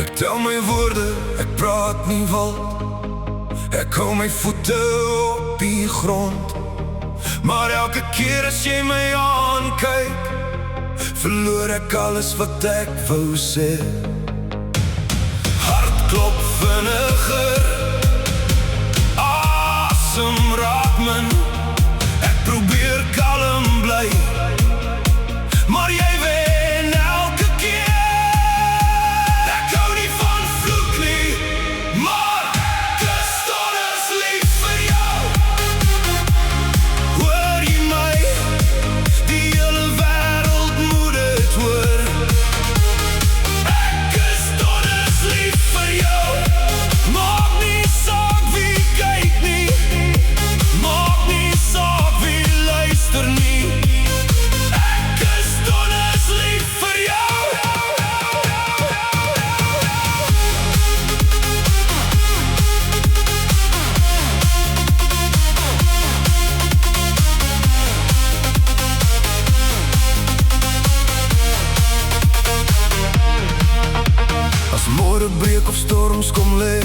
Ek tel my woorde, ek praat nie wild. Ek hou my voete op die grond. Maar elke keer as jy my aankyk, verloor ek alles wat ek wou sê. Hart klop vinniger, asem raak min. Ek probeer kalm bly, maar jy wen elke keer. Ek hou nie van vloek nie, maar Kristus is lief vir jou. Hoor jy my? Die hele wêreld moet dit hoor. Kristus is lief vir jou. Maak nie saak wie kyk nie, maak nie saak wie luister nie. Môre breek of storms kom lê,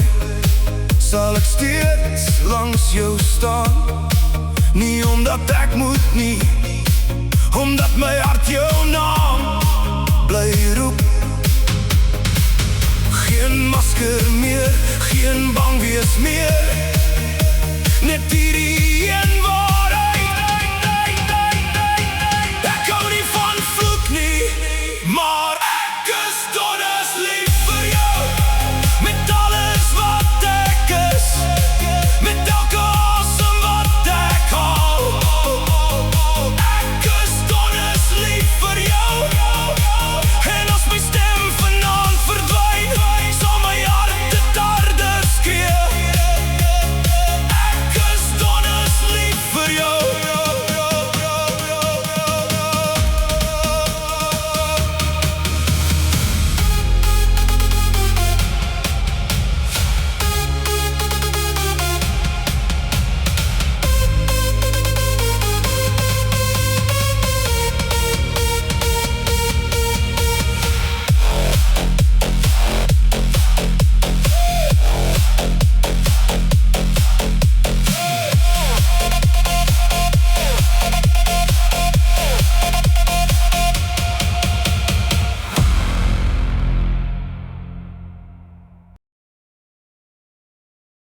sal ek steeds langs jou staan. Nie omdat ek moet nie, omdat my hart jou naam bly roep. Geen masker meer, geen bang wees meer, net hierdie